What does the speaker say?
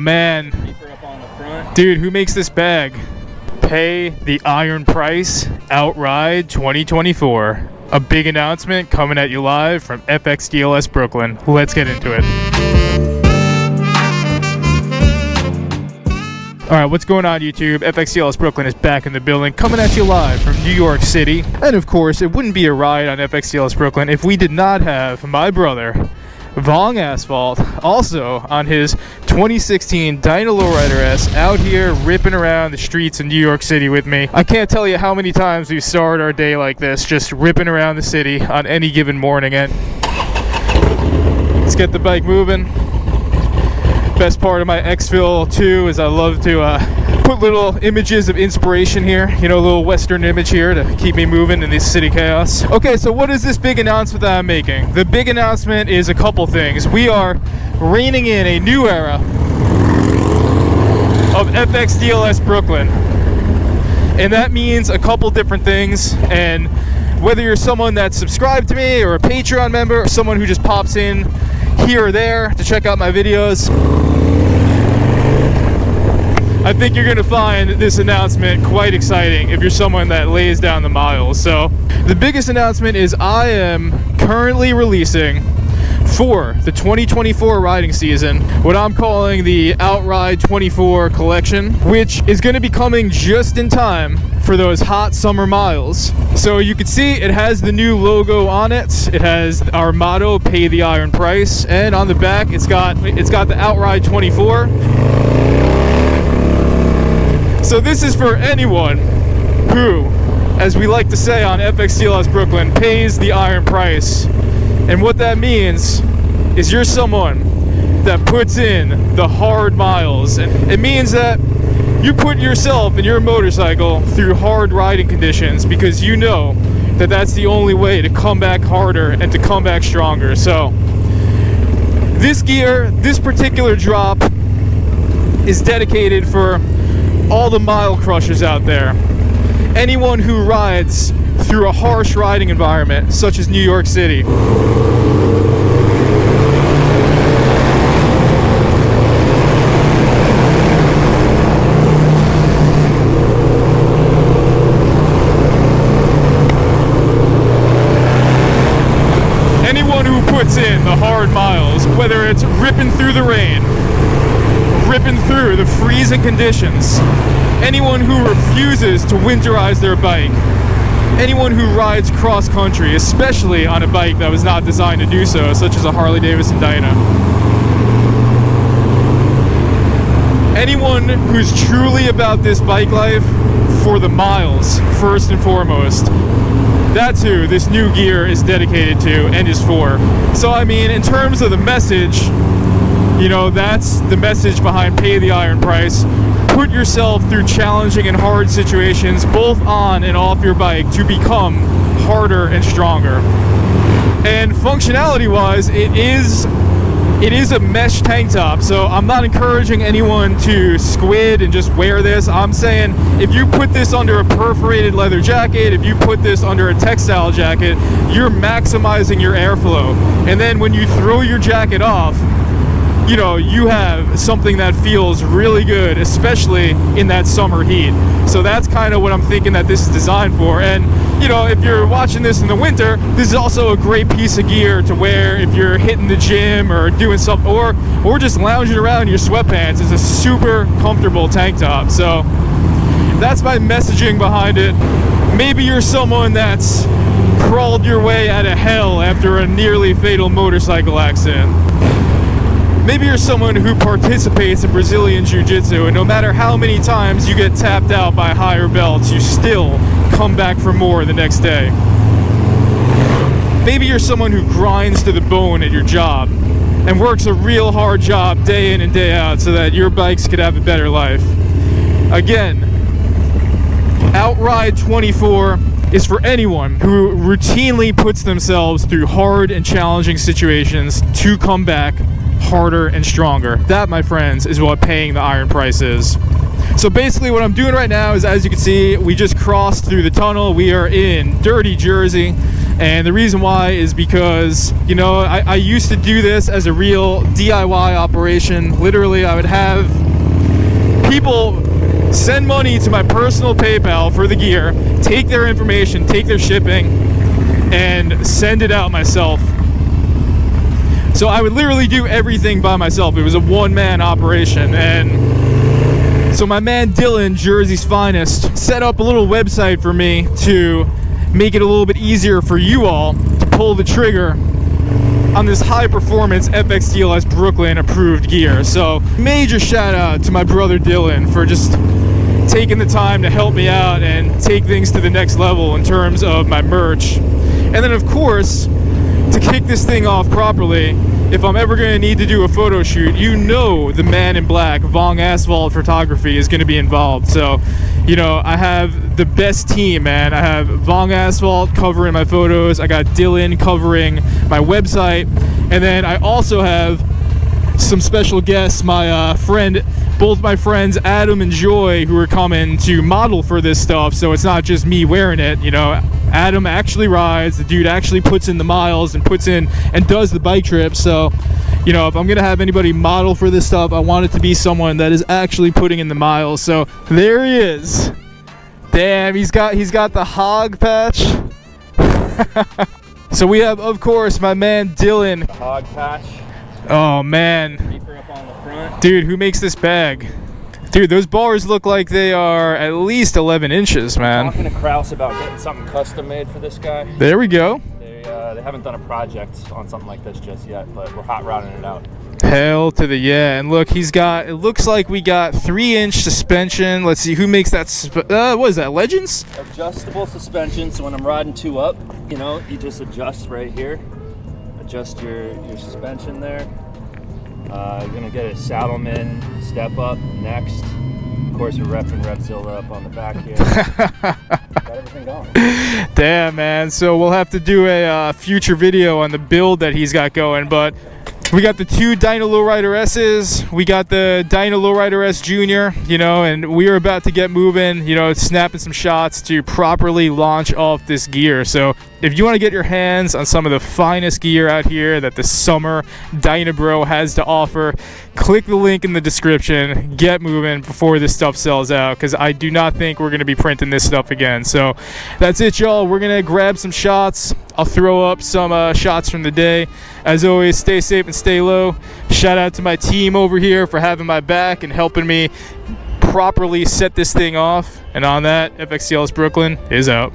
man. Dude, who makes this bag? Pay the iron price, Outride 2024. A big announcement coming at you live from FXDLS Brooklyn. Let's get into it. Alright, what's going on YouTube? FXDLS Brooklyn is back in the building, coming at you live from New York City. And of course, it wouldn't be a ride on FXDLS Brooklyn if we did not have my brother, Vong Asphalt, also on his 2016 Dyna Lowrider S, out here ripping around the streets of New York City with me. I can't tell you how many times we've started our day like this, just ripping around the city on any given morning. And let's get the bike moving. Best part of my exfil too is I love to put little images of inspiration here, you know, a little Western image here to keep me moving in this city chaos. Okay, so what is this big announcement that I'm making? The big announcement is a couple things. We are reining in a new era of FXDLS Brooklyn, and that means a couple different things. And whether you're someone that's subscribed to me or a Patreon member or someone who just pops in here or there to check out my videos, I think you're going to find this announcement quite exciting if you're someone that lays down the miles. So the biggest announcement is I am currently releasing for the 2024 riding season what I'm calling the Outride 24 collection, which is going to be coming just in time for those hot summer miles. So you can see it has the new logo on it. It has our motto, pay the iron price, and on the back it's got the Outride 24. So this is for anyone who, as we like to say on FXDLS Brooklyn, pays the iron price. And what that means is you're someone that puts in the hard miles. And it means that you put yourself and your motorcycle through hard riding conditions because you know that that's the only way to come back harder and to come back stronger. So this gear, this particular drop, is dedicated for all the mile crushers out there. Anyone who rides through a harsh riding environment such as New York City. Anyone who puts in the hard miles, whether it's ripping through the rain, ripping through the freezing conditions, anyone who refuses to winterize their bike, anyone who rides cross country, especially on a bike that was not designed to do so, such as a Harley-Davidson Dyna, anyone who's truly about this bike life for the miles, first and foremost, that's who this new gear is dedicated to and is for. So I mean, in terms of the message, you know, that's the message behind pay the iron price. Put yourself through challenging and hard situations, both on and off your bike, to become harder and stronger. And functionality-wise, it is a mesh tank top, so I'm not encouraging anyone to squid and just wear this. I'm saying if you put this under a perforated leather jacket, if you put this under a textile jacket, you're maximizing your airflow. And then when you throw your jacket off, you know, you have something that feels really good, especially in that summer heat. So that's kind of what I'm thinking that this is designed for. And, you know, if you're watching this in the winter, this is also a great piece of gear to wear if you're hitting the gym or doing something, or just lounging around in your sweatpants. It's a super comfortable tank top. So that's my messaging behind it. Maybe you're someone that's crawled your way out of hell after a nearly fatal motorcycle accident. Maybe you're someone who participates in Brazilian Jiu-Jitsu, and no matter how many times you get tapped out by higher belts, you still come back for more the next day. Maybe you're someone who grinds to the bone at your job and works a real hard job day in and day out so that your bikes could have a better life. Again, Outride 24 is for anyone who routinely puts themselves through hard and challenging situations to come back harder and stronger. That, my friends, is what paying the iron price is. So basically what I'm doing right now is, as you can see, we just crossed through the tunnel. We are in dirty Jersey. And the reason why is because, you know, I used to do this as a real DIY operation. Literally, I would have people send money to my personal PayPal for the gear, take their information, take their shipping, and send it out myself. So I would literally do everything by myself. It was a one-man operation. And so my man Dylan, Jersey's finest, set up a little website for me to make it a little bit easier for you all to pull the trigger on this high-performance FXDLS Brooklyn approved gear. So major shout out to my brother Dylan for just taking the time to help me out and take things to the next level in terms of my merch. And then of course, to kick this thing off properly, if I'm ever going to need to do a photo shoot, you know the man in black, Vong Asphalt Photography, is going to be involved. So, you know, I have the best team, man. I have Vong Asphalt covering my photos. I got Dylan covering my website. And then I also have some special guests, both my friends Adam and Joy, who are coming to model for this stuff. So it's not just me wearing it, you know. Adam actually rides, the dude actually puts in the miles and puts in and does the bike trip. So, you know, if I'm gonna have anybody model for this stuff, I want it to be someone that is actually putting in the miles. So there he is. Damn, he's got the hog patch. So we have, of course, my man Dylan. The hog patch. Oh man. Reaper up on the front. Dude, who makes this bag? Dude, those bars look like they are at least 11 inches, man. I'm talking to Kraus about getting something custom made for this guy. There we go. They haven't done a project on something like this just yet, but we're hot rodding it out. Hell to the yeah. And look, it looks like we got 3-inch suspension. Let's see, who makes that, what is that, Legends? Adjustable suspension, so when I'm riding 2 up, you know, you just adjust right here. Adjust your suspension there. You're gonna get a Saddleman step up next. Of course, we're repping Revzilla up on the back here. Got everything going. Damn, man. So we'll have to do a future video on the build that he's got going. But we got the 2 Dyna Lowrider S's. We got the Dyna Lowrider S Junior, you know, and we are about to get moving, you know, snapping some shots to properly launch off this gear. So if you want to get your hands on some of the finest gear out here that the summer Dynabro has to offer, click the link in the description. Get moving before this stuff sells out, because I do not think we're going to be printing this stuff again. So that's it, y'all. We're going to grab some shots. I'll throw up some shots from the day. As always, stay safe and stay low. Shout out to my team over here for having my back and helping me properly set this thing off. And on that, FXDLS Brooklyn is out.